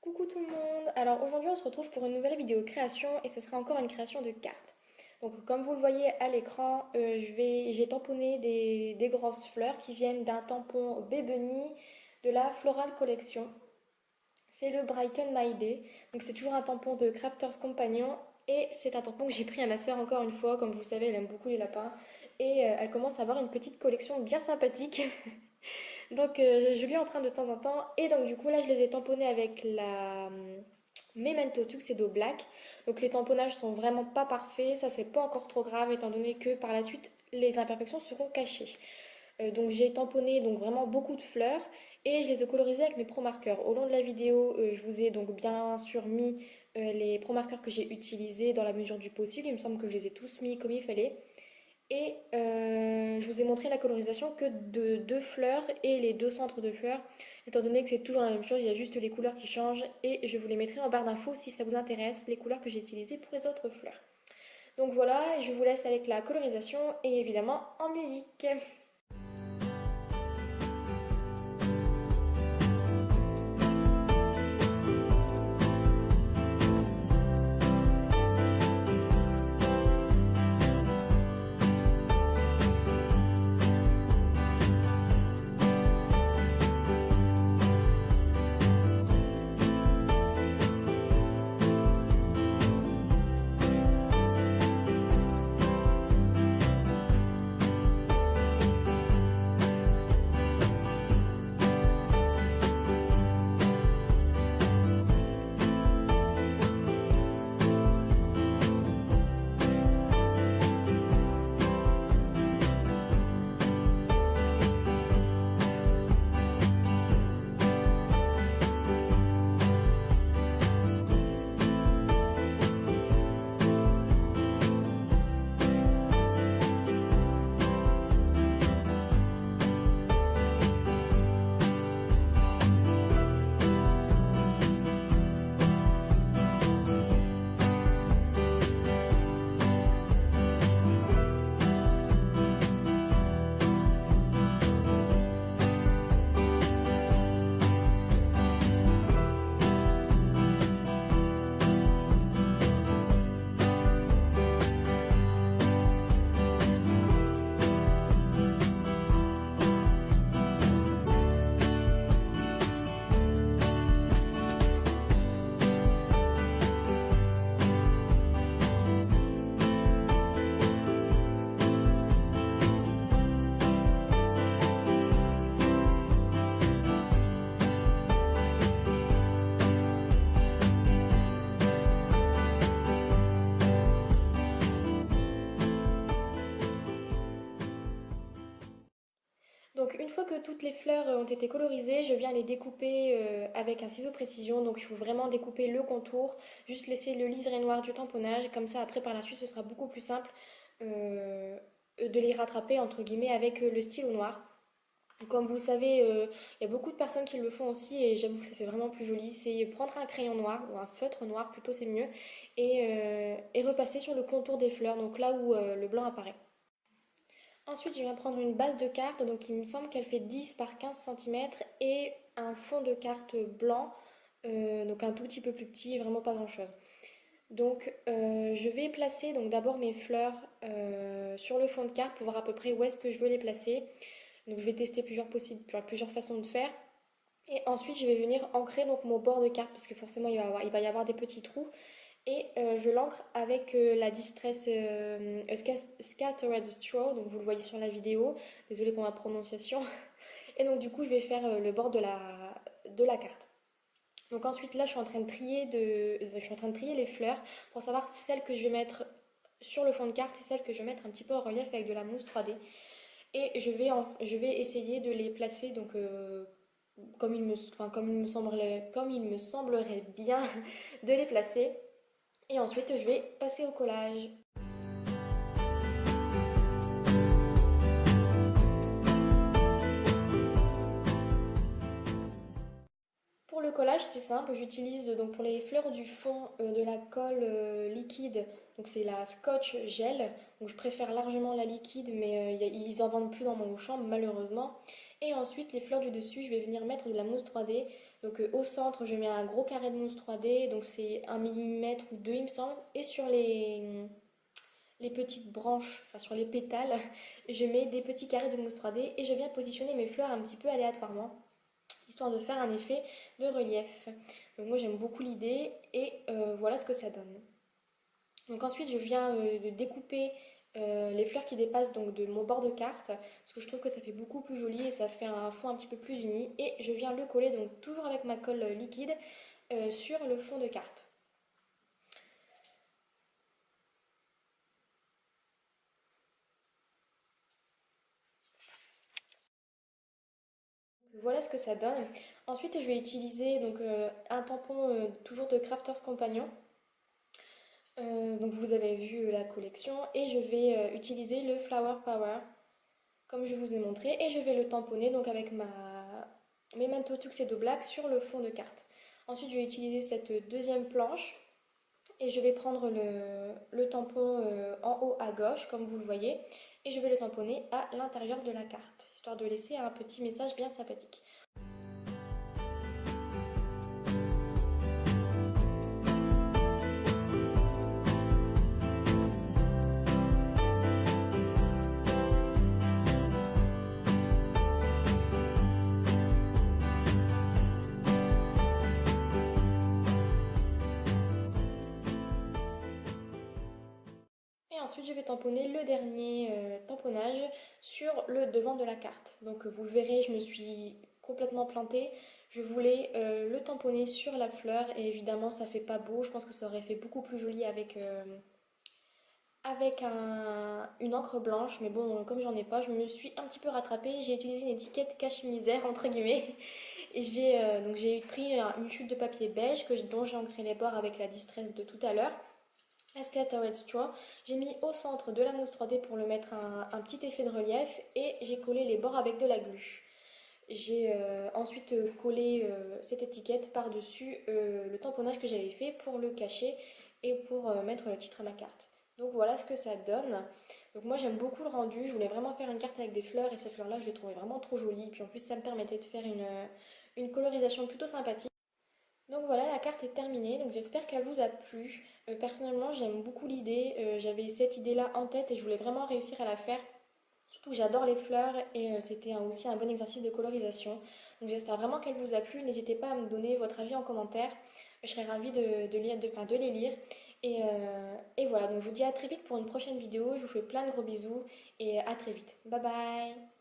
Coucou tout le monde! Alors aujourd'hui on se retrouve pour une nouvelle vidéo création et ce sera encore une création de cartes. Donc comme vous le voyez à l'écran, j'ai tamponné des grosses fleurs qui viennent d'un tampon Bebony de la Floral Collection. C'est le Brighten My Day, donc c'est toujours un tampon de Crafters Companion et c'est un tampon que j'ai pris à ma soeur encore une fois, comme vous savez elle aime beaucoup les lapins et elle commence à avoir une petite collection bien sympathique. Donc je lui emprunte de temps en temps et donc du coup là je les ai tamponnés avec la Memento Tuxedo Black. Donc les tamponnages sont vraiment pas parfaits, ça c'est pas encore trop grave étant donné que par la suite les imperfections seront cachées. Donc j'ai tamponné donc vraiment beaucoup de fleurs et je les ai colorisées avec mes pro marqueurs. Au long de la vidéo, je vous ai donc bien sûr mis les pro marqueurs que j'ai utilisés dans la mesure du possible. Il me semble que je les ai tous mis comme il fallait. Et je vous ai montré la colorisation que de deux fleurs et les deux centres de fleurs, étant donné que c'est toujours la même chose, il y a juste les couleurs qui changent et je vous les mettrai en barre d'infos si ça vous intéresse, les couleurs que j'ai utilisées pour les autres fleurs. Donc voilà, je vous laisse avec la colorisation et évidemment en musique. Donc une fois que toutes les fleurs ont été colorisées, je viens les découper avec un ciseau précision. Donc il faut vraiment découper le contour, juste laisser le liseré noir du tamponnage. Comme ça après par la suite ce sera beaucoup plus simple euh, de les rattraper entre guillemets avec le stylo noir. Comme vous le savez, il y a beaucoup de personnes qui le font aussi et j'avoue que ça fait vraiment plus joli. C'est prendre un crayon noir ou un feutre noir plutôt c'est mieux et repasser sur le contour des fleurs, donc là où le blanc apparaît. Ensuite, je viens prendre une base de carte, donc il me semble qu'elle fait 10 par 15 cm et un fond de carte blanc, donc un tout petit peu plus petit, vraiment pas grand-chose. Donc je vais placer donc d'abord mes fleurs sur le fond de carte pour voir à peu près où est-ce que je veux les placer. Donc je vais tester plusieurs façons de faire. Et ensuite je vais venir ancrer donc mon bord de carte parce que forcément il va y avoir des petits trous. Et je l'ancre avec la Distress Scattered Straw, donc vous le voyez sur la vidéo, désolée pour ma prononciation. Et donc du coup je vais faire le bord de la carte. Donc ensuite là je suis en train de trier les fleurs pour savoir celles que je vais mettre sur le fond de carte et celles que je vais mettre un petit peu en relief avec de la mousse 3D. Et je vais essayer de les placer donc comme il me semblerait bien de les placer. Et ensuite, je vais passer au collage. Pour le collage, c'est simple, j'utilise donc pour les fleurs du fond de la colle liquide, donc c'est la Scotch Gel, donc je préfère largement la liquide, mais ils en vendent plus dans mon champ malheureusement. Et ensuite, les fleurs du dessus, je vais venir mettre de la mousse 3D, Donc au centre, je mets un gros carré de mousse 3D, donc c'est 1 mm ou 2 il me semble. Et sur les petites branches, enfin sur les pétales, je mets des petits carrés de mousse 3D et je viens positionner mes fleurs un petit peu aléatoirement, histoire de faire un effet de relief. Donc moi j'aime beaucoup l'idée et voilà ce que ça donne. Donc ensuite je viens de découper les fleurs qui dépassent donc de mon bord de carte parce que je trouve que ça fait beaucoup plus joli et ça fait un fond un petit peu plus uni et je viens le coller donc toujours avec ma colle liquide sur le fond de carte. Voilà ce que ça donne. Ensuite je vais utiliser donc un tampon toujours de Crafters Compagnon. Donc vous avez vu la collection et je vais utiliser le Flower Power comme je vous ai montré et je vais le tamponner donc avec ma Memento Tuxedo Black sur le fond de carte. Ensuite je vais utiliser cette deuxième planche et je vais prendre le tampon en haut à gauche comme vous le voyez et je vais le tamponner à l'intérieur de la carte histoire de laisser un petit message bien sympathique. Et ensuite, je vais tamponner le dernier tamponnage sur le devant de la carte. Donc vous le verrez, je me suis complètement plantée. Je voulais le tamponner sur la fleur et évidemment ça fait pas beau. Je pense que ça aurait fait beaucoup plus joli avec une encre blanche. Mais bon, comme j'en ai pas, je me suis un petit peu rattrapée. J'ai utilisé une étiquette cache-misère entre guillemets. Et donc j'ai pris une chute de papier beige dont j'ai ancré les bords avec la distress de tout à l'heure. La Scattered Straw. J'ai mis au centre de la mousse 3D pour le mettre un petit effet de relief et j'ai collé les bords avec de la glu. J'ai ensuite collé cette étiquette par-dessus le tamponnage que j'avais fait pour le cacher et pour mettre le titre à ma carte. Donc voilà ce que ça donne. Donc moi j'aime beaucoup le rendu, je voulais vraiment faire une carte avec des fleurs et ces fleurs là je les trouvais vraiment trop jolies. Puis en plus ça me permettait de faire une colorisation plutôt sympathique. Donc voilà, la carte est terminée, donc j'espère qu'elle vous a plu. Personnellement, j'aime beaucoup l'idée, j'avais cette idée-là en tête et je voulais vraiment réussir à la faire. Surtout que j'adore les fleurs et c'était aussi un bon exercice de colorisation. Donc j'espère vraiment qu'elle vous a plu. N'hésitez pas à me donner votre avis en commentaire. Je serais ravie de les lire. Et voilà, donc je vous dis à très vite pour une prochaine vidéo. Je vous fais plein de gros bisous et à très vite. Bye bye!